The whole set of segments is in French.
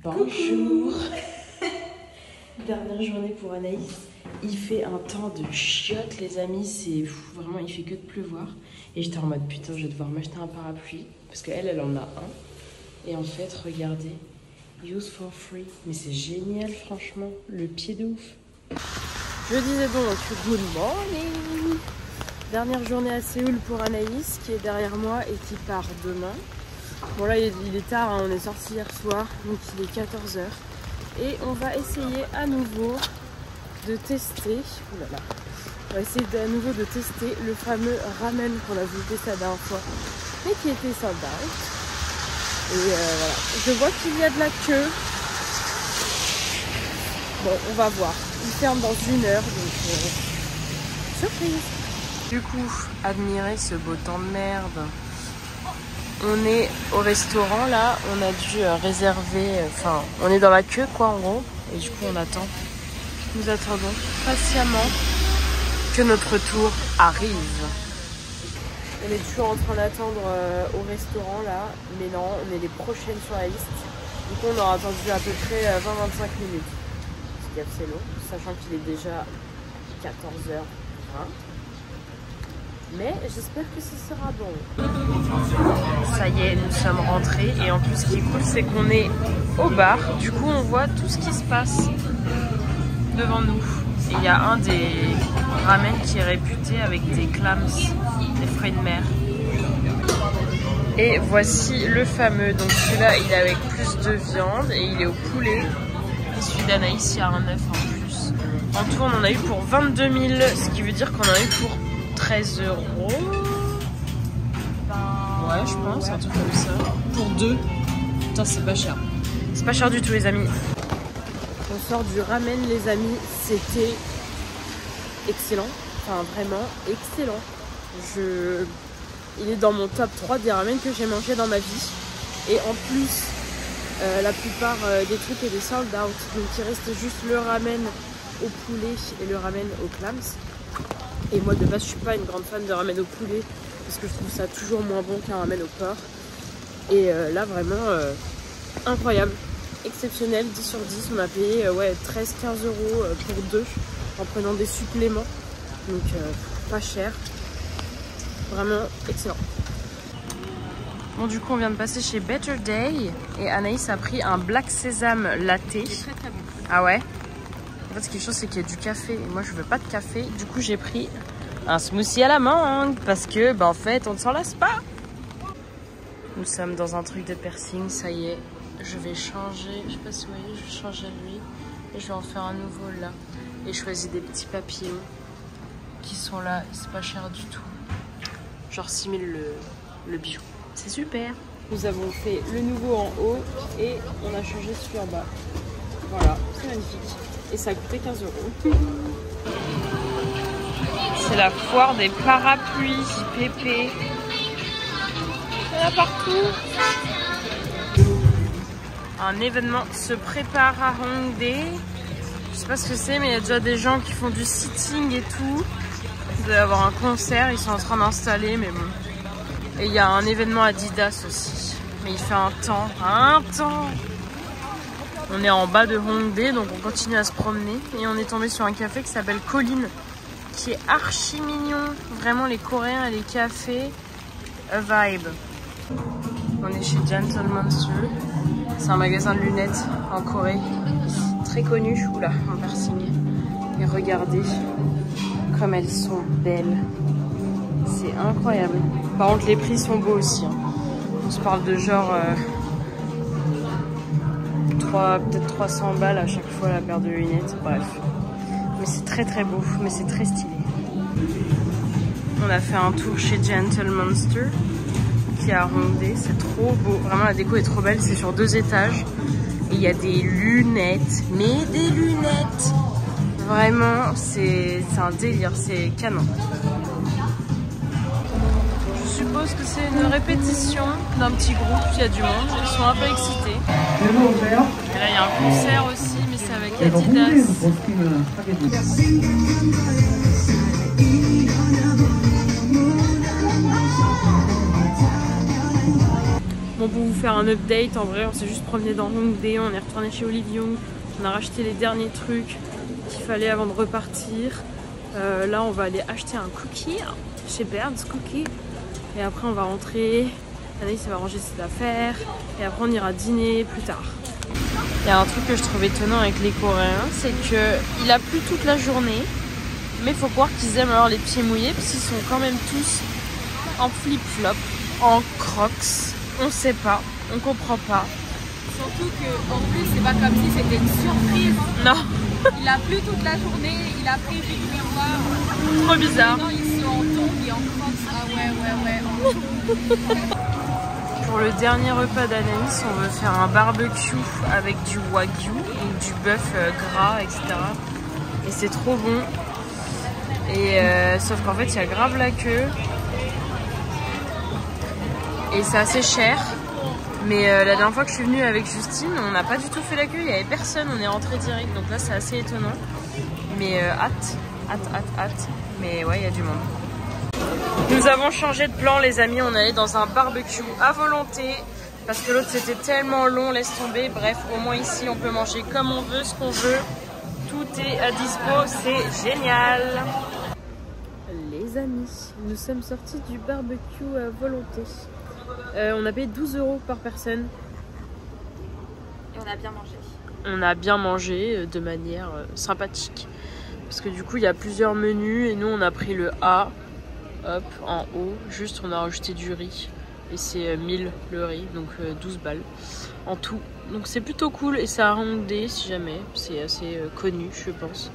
Bonjour. Dernière journée pour Anaïs. Il fait un temps de chiotte les amis, c'est fou, vraiment il fait que de pleuvoir. Et j'étais en mode putain je vais devoir m'acheter un parapluie, parce qu'elle en a un. Et en fait regardez, use for free. Mais c'est génial franchement, le pied de ouf. Je disais donc good morning. Dernière journée à Séoul pour Anaïs qui est derrière moi et qui part demain. Bon là il est tard, hein, on est sorti hier soir, donc il est 14 h. Et on va essayer à nouveau de tester, on va essayer à nouveau de tester le fameux ramen qu'on a voulu tester la dernière fois, mais qui était sold out. Et voilà, je vois qu'il y a de la queue. Bon, on va voir. Il ferme dans 1 heure, donc surprise. Du coup, admirez ce beau temps de merde. On est au restaurant là, on a dû réserver, enfin on est dans la queue quoi en gros, et du coup on attend. Nous attendons patiemment que notre tour arrive. On est toujours en train d'attendre au restaurant là, mais non, on est les prochaines sur la liste. Du coup on aura attendu à peu près 20-25 minutes. C'est assez long, sachant qu'il est déjà 14 h 20. Mais j'espère que ce sera bon. Ça y est, nous sommes rentrés. Et en plus, ce qui est cool, c'est qu'on est au bar. Du coup, on voit tout ce qui se passe devant nous. Et il y a un des ramen qui est réputé avec des clams, des fruits de mer. Et voici le fameux. Donc celui-là, il est avec plus de viande et il est au poulet. Et celui d'Anaïs, il y a un œuf en plus. En tout, on en a eu pour 22 000, ce qui veut dire qu'on en a eu pour 13 €. Ouais, je pense, un truc comme ça. Pour 2. Putain, c'est pas cher. C'est pas cher du tout, les amis. On sort du ramen, les amis. C'était excellent. Enfin, vraiment excellent. Il est dans mon top 3 des ramen que j'ai mangé dans ma vie. Et en plus, la plupart des trucs étaient sold out. Donc, il reste juste le ramen au poulet et le ramen au clams. Et moi de base je suis pas une grande fan de ramen au poulet parce que je trouve ça toujours moins bon qu'un ramen au porc. Et là vraiment incroyable, exceptionnel, 10 sur 10. On a payé 13-15 € pour 2 en prenant des suppléments. Donc pas cher, vraiment excellent. Bon du coup on vient de passer chez Better Day et Anaïs a pris un black sésame latte. C'est très très bon. Ah ouais? En fait, ce qui est chaud, c'est qu'il y a du café. Et moi, je veux pas de café. Du coup, j'ai pris un smoothie à la mangue. Parce que, en fait, on ne s'en lasse pas. Nous sommes dans un truc de piercing. Ça y est, je vais changer. Je sais pas si vous voyez, je vais changer lui. Et je vais en faire un nouveau là. Et je choisis des petits papillons qui sont là. C'est pas cher du tout. Genre 6 000 le bijou. C'est super. Nous avons fait le nouveau en haut. Et on a changé celui en bas. Voilà, c'est magnifique. Et ça a coûté 15 €. C'est la foire des parapluies, pépé. Il y en a partout. Un événement se prépare à Hongdae. Je sais pas ce que c'est, mais il y a déjà des gens qui font du sitting et tout. Il doit y avoir un concert, ils sont en train d'installer, mais bon. Et il y a un événement Adidas aussi. Mais il fait un temps. On est en bas de Hongdae, donc on continue à se promener. Et on est tombé sur un café qui s'appelle Colline, qui est archi mignon. Vraiment, les Coréens et les cafés, a vibe. On est chez Gentle Monster. C'est un magasin de lunettes en Corée. Très connu. Oula, un piercing. Et regardez comme elles sont belles. C'est incroyable. Par contre, les prix sont beaux aussi. Hein. On se parle de genre... peut-être 300 balles à chaque fois la paire de lunettes, bref. Mais c'est très très beau, mais c'est très stylé. On a fait un tour chez Gentle Monster qui est à Hongdae, c'est trop beau. Vraiment la déco est trop belle, c'est sur 2 étages. Et il y a des lunettes, mais des lunettes. Vraiment, c'est un délire, c'est canon. Je suppose que c'est une répétition d'un petit groupe, il y a du monde, ils sont un peu excités. Et là il y a un concert aussi, mais c'est avec Adidas. Bon, pour vous faire un update, en vrai on s'est juste promené dans Hongdae, on est retourné chez Olive Young, on a racheté les derniers trucs qu'il fallait avant de repartir. Là on va aller acheter un cookie chez Baird's Cookie et après on va rentrer, Anaïs va ranger ses affaires et après on ira dîner plus tard. Il y a un truc que je trouve étonnant avec les Coréens, c'est qu'il a plu toute la journée, mais il faut croire qu'ils aiment avoir les pieds mouillés parce qu'ils sont quand même tous en flip-flop, en crocs, on sait pas, on comprend pas. Surtout qu'en plus c'est pas comme si c'était une surprise. Non. Il a plu toute la journée, il a pris du miroir. Trop bizarre. Maintenant ils sont en tongs et en crocs. Ah ouais. Pour le dernier repas d'Anaïs, on veut faire un barbecue avec du wagyu, donc du bœuf gras, etc. Et c'est trop bon. Et sauf qu'en fait, il y a grave la queue. Et c'est assez cher. Mais la dernière fois que je suis venue avec Justine, on n'a pas du tout fait la queue, il n'y avait personne, on est rentré direct. Donc là, c'est assez étonnant. Mais hâte. Mais ouais, il y a du monde. Nous avons changé de plan les amis, on allait dans un barbecue à volonté parce que l'autre c'était tellement long, laisse tomber. Bref, au moins ici on peut manger comme on veut, ce qu'on veut. Tout est à dispo, c'est génial. Les amis, nous sommes sortis du barbecue à volonté. On a payé 12 € par personne. Et on a bien mangé. On a bien mangé de manière sympathique. Parce que du coup il y a plusieurs menus et nous on a pris le A. Hop, en haut, juste on a rajouté du riz et c'est 1000 le riz, donc 12 balles en tout. Donc c'est plutôt cool et c'est à Hongdae si jamais, c'est assez connu je pense,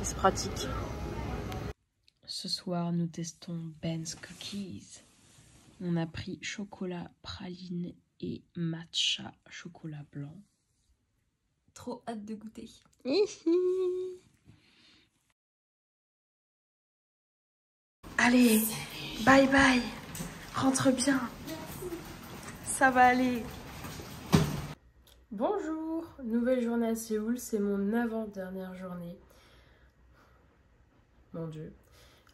et c'est pratique. Ce soir nous testons Ben's Cookies. On a pris chocolat praline et matcha chocolat blanc. Trop hâte de goûter. Allez, bye bye, rentre bien, ça va aller. Bonjour, nouvelle journée à Séoul, c'est mon avant-dernière journée. Mon Dieu.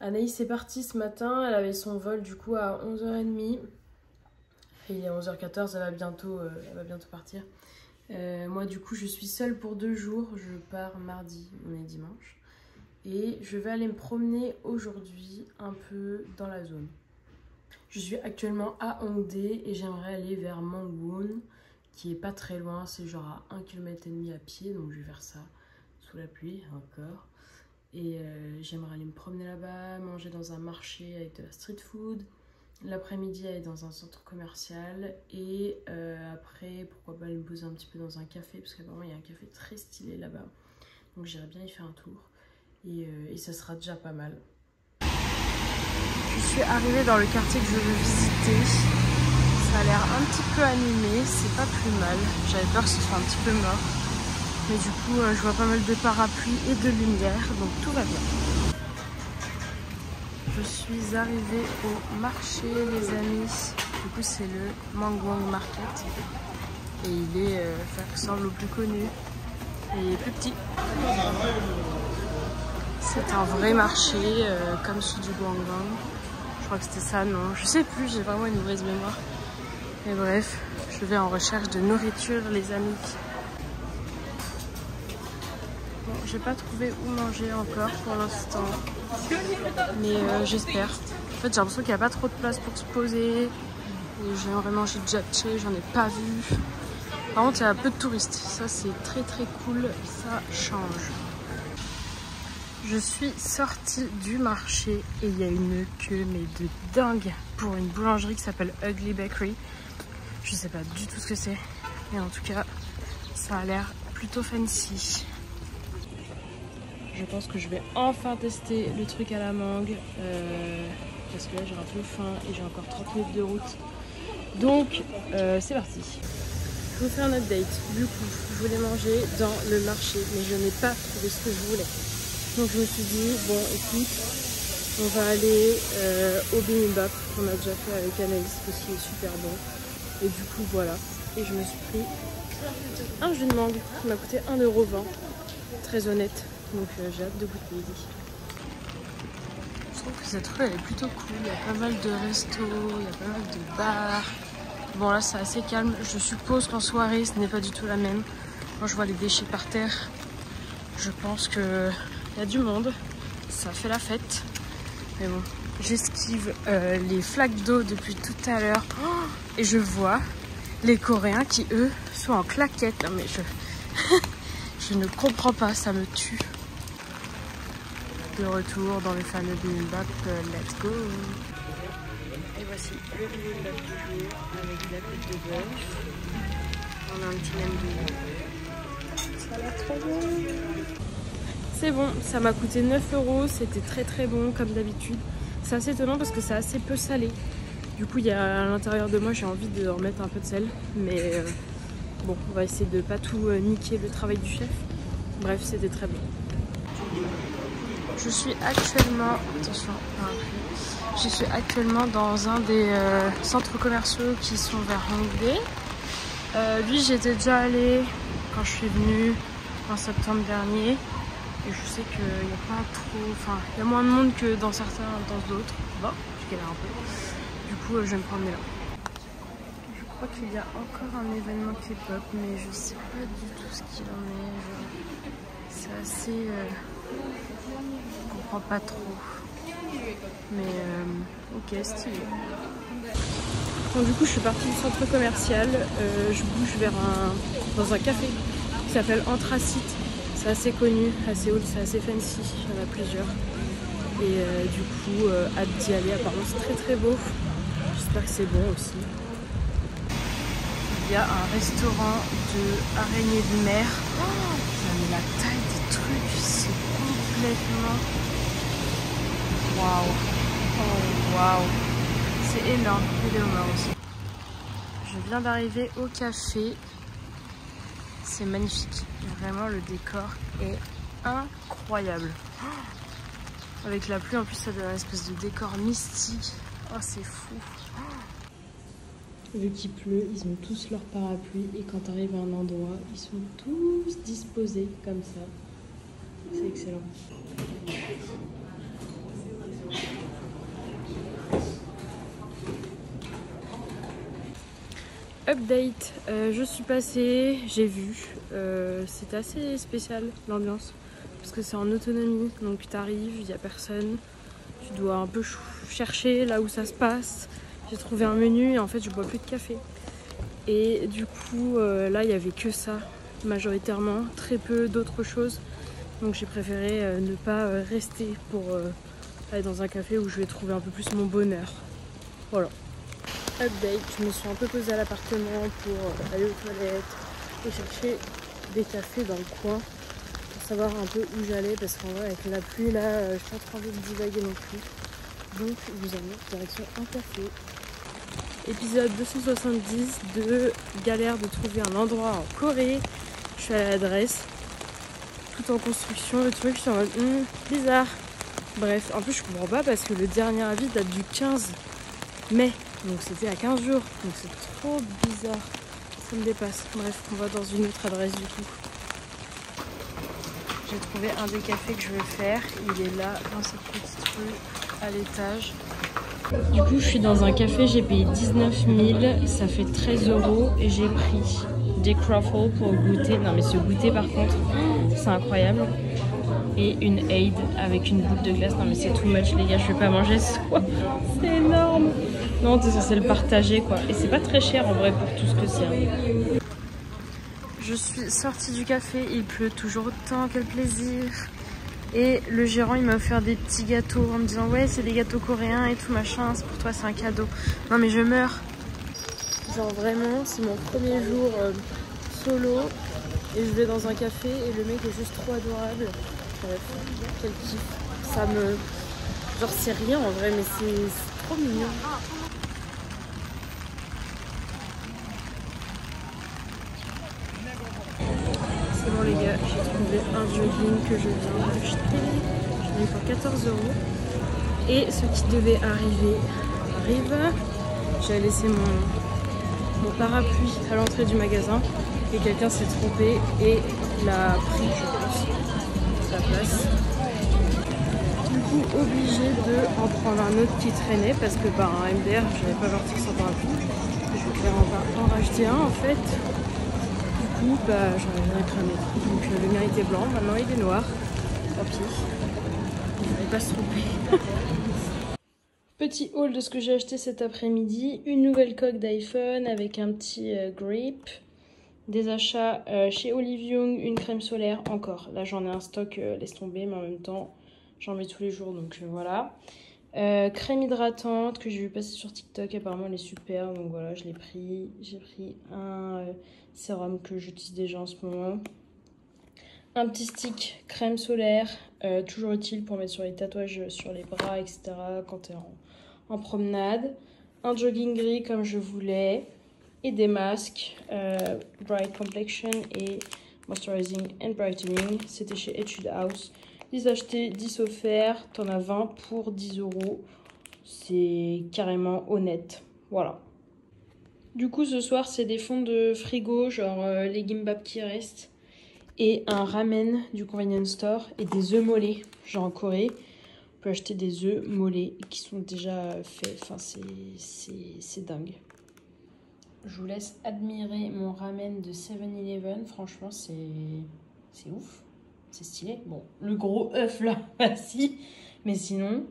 Anaïs est partie ce matin, elle avait son vol du coup à 11h30. Et il est 11h14, elle va bientôt partir. Moi du coup je suis seule pour 2 jours, je pars mardi, on est dimanche. Et je vais aller me promener aujourd'hui un peu dans la zone. Je suis actuellement à Hongdae et j'aimerais aller vers Mangwon, qui est pas très loin, c'est genre à 1,5 km à pied, donc je vais faire ça sous la pluie encore. Et j'aimerais aller me promener là-bas, manger dans un marché avec de la street food. L'après-midi aller dans un centre commercial et après pourquoi pas aller me poser un petit peu dans un café, parce qu'apparemment il y a un café très stylé là-bas. Donc j'irai bien y faire un tour. Et ça sera déjà pas mal. Je suis arrivée dans le quartier que je veux visiter. Ça a l'air un petit peu animé, c'est pas plus mal. J'avais peur que ce soit un petit peu mort. Mais du coup, je vois pas mal de parapluies et de lumière, donc tout va bien. Je suis arrivée au marché, les amis. Du coup, c'est le Mangwon Market. Et il est, ça ressemble au plus connu. Et il est plus petit. C'est un vrai marché, comme celui du Gwangbang. Je crois que c'était ça, non, je sais plus, j'ai vraiment une mauvaise mémoire. Mais bref, je vais en recherche de nourriture, les amis. Bon, j'ai pas trouvé où manger encore pour l'instant. Mais j'espère. En fait, j'ai l'impression qu'il n'y a pas trop de place pour se poser. Et j'aimerais manger de japchae, j'en ai pas vu. Par contre, il y a peu de touristes. Ça, c'est très très cool. Ça change. Je suis sortie du marché et il y a une queue mais de dingue pour une boulangerie qui s'appelle Ugly Bakery. Je sais pas du tout ce que c'est, mais en tout cas ça a l'air plutôt fancy. Je pense que je vais enfin tester le truc à la mangue parce que là j'ai un peu faim et j'ai encore 30 minutes de route. Donc c'est parti. Je vous fais un update. Du coup, je voulais manger dans le marché mais je n'ai pas trouvé ce que je voulais. Donc je me suis dit, bon écoute, on va aller au bibimbap qu'on a déjà fait avec Anaïs parce qu'il est super bon. Et du coup voilà, et je me suis pris un jus de mangue qui m'a coûté 1,20 €, très honnête. Donc j'ai hâte de goûter. Je trouve que cette rue elle est plutôt cool, il y a pas mal de restos, il y a pas mal de bars. Bon là c'est assez calme, je suppose qu'en soirée ce n'est pas du tout la même. Quand je vois les déchets par terre, je pense qu'il y a du monde, ça fait la fête. Mais bon, j'esquive les flaques d'eau depuis tout à l'heure et je vois les Coréens qui eux sont en claquettes. Non mais je ne comprends pas, ça me tue. De retour dans le fameux bibimbap, let's go. Et voici le bibimbap du jour avec de la côte de bœuf. On a un petit même de... Ça va trop bon. C'est bon, ça m'a coûté 9 €, c'était très très bon comme d'habitude. C'est assez étonnant parce que c'est assez peu salé. Du coup, il y a à l'intérieur de moi, j'ai envie de remettre un peu de sel. Mais bon, on va essayer de pas tout niquer le travail du chef. Bref, c'était très bon. Je suis actuellement, attention, je suis actuellement dans un des centres commerciaux qui sont vers Hongdae. Lui, j'étais déjà allée quand je suis venue en septembre dernier. Et je sais qu'il n'y a pas trop, enfin, il y a moins de monde que dans certains, dans d'autres. Bon, je galère un peu. Du coup, je vais me promener là. Je crois qu'il y a encore un événement K-pop, mais je sais pas du tout ce qu'il en est. C'est assez... je comprends pas trop. Mais ok, stylé. Bon, du coup, je suis partie du centre commercial. Je bouge vers dans un café qui s'appelle Anthracite. C'est assez connu, assez old, c'est assez fancy. Il y en a plusieurs. Et du coup, hâte d'y aller. Apparemment, c'est très très beau. J'espère que c'est bon aussi. Il y a un restaurant de araignées de mer. Oh, mais la taille des trucs, c'est complètement... Waouh! Oh, waouh! C'est énorme. Il est au nord aussi. Je viens d'arriver au café. C'est magnifique. Vraiment, le décor est incroyable. Oh, avec la pluie, en plus, ça donne une espèce de décor mystique. Oh, c'est fou. Vu qu'il pleut, ils ont tous leur parapluie et quand tu arrives à un endroit, ils sont tous disposés comme ça. C'est excellent. Update, je suis passée, j'ai vu, c'était assez spécial l'ambiance parce que c'est en autonomie, donc tu arrives, il n'y a personne, tu dois un peu chercher là où ça se passe. J'ai trouvé un menu et en fait je bois plus de café et du coup là il n'y avait que ça majoritairement, très peu d'autres choses, donc j'ai préféré ne pas rester pour aller dans un café où je vais trouver un peu plus mon bonheur. Voilà. Update, je me suis un peu posée à l'appartement pour aller aux toilettes et chercher des cafés dans le coin pour savoir un peu où j'allais parce qu'en vrai avec la pluie là, je n'ai pas trop envie de divaguer non plus. Donc je vous emmène direction un café. Épisode 270 de galère de trouver un endroit en Corée. Je suis à l'adresse, tout en construction, le truc, je suis en mode bizarre. Bref, en plus je comprends pas parce que le dernier avis date du 15 mai. Donc c'était à 15 jours, donc c'est trop bizarre, ça me dépasse. Bref, on va dans une autre adresse du coup. J'ai trouvé un des cafés que je veux faire, il est là dans cette petite rue à l'étage. Du coup je suis dans un café, j'ai payé 19 000, ça fait 13 € et j'ai pris des croffles pour goûter. Non mais ce goûter par contre, c'est incroyable. Et une aide avec une boule de glace. Non mais c'est too much les gars, je vais pas manger ce soir. C'est énorme. Non, t'es censé le partager quoi. Et c'est pas très cher en vrai pour tout ce que c'est. Je suis sortie du café, il pleut toujours autant, quel plaisir. Et le gérant il m'a offert des petits gâteaux en me disant ouais c'est des gâteaux coréens et tout machin, c'est pour toi, c'est un cadeau. Non mais je meurs. Genre vraiment, c'est mon premier jour solo et je vais dans un café et le mec est juste trop adorable. Bref, quel kiff. Ça me... Genre c'est rien en vrai mais c'est trop mignon. C'est bon les gars, j'ai trouvé un jogging que je viens d'acheter. Je l'ai eu pour 14 €. Et ce qui devait arriver arrive. J'ai laissé mon parapluie à l'entrée du magasin et quelqu'un s'est trompé et l'a pris, je pense, sa place. Du coup, obligé de en prendre un autre qui traînait parce que un MDR, je n'avais pas parti sans parapluie. Je vais vais en racheter un en fait. Du coup, bah, j'en ai cramé. Donc le mien était blanc, maintenant il est noir. Tant pis. Il ne fallait pas se tromper. Petit haul de ce que j'ai acheté cet après-midi. Une nouvelle coque d'iPhone avec un petit grip. Des achats chez Olive Young, une crème solaire encore. Là j'en ai un stock, laisse tomber, mais en même temps j'en mets tous les jours, donc voilà. Crème hydratante que j'ai vu passer sur TikTok, apparemment elle est super, donc voilà, je l'ai pris. J'ai pris un sérum que j'utilise déjà en ce moment. Un petit stick crème solaire, toujours utile pour mettre sur les tatouages, sur les bras, etc. quand tu es en promenade. Un jogging gris comme je voulais. Et des masques Bright Complexion et Moisturizing and Brightening. C'était chez Etude House. 10 achetés, 10 offerts. T'en as 20 pour 10 €. C'est carrément honnête. Voilà. Du coup, ce soir, c'est des fonds de frigo, genre les gimbap qui restent. Et un ramen du convenience store. Et des œufs mollets, genre en Corée. On peut acheter des œufs mollets qui sont déjà faits. Enfin, c'est dingue. Je vous laisse admirer mon ramen de 7-Eleven. Franchement, c'est ouf. C'est stylé. Bon, le gros œuf là, si. Mais sinon...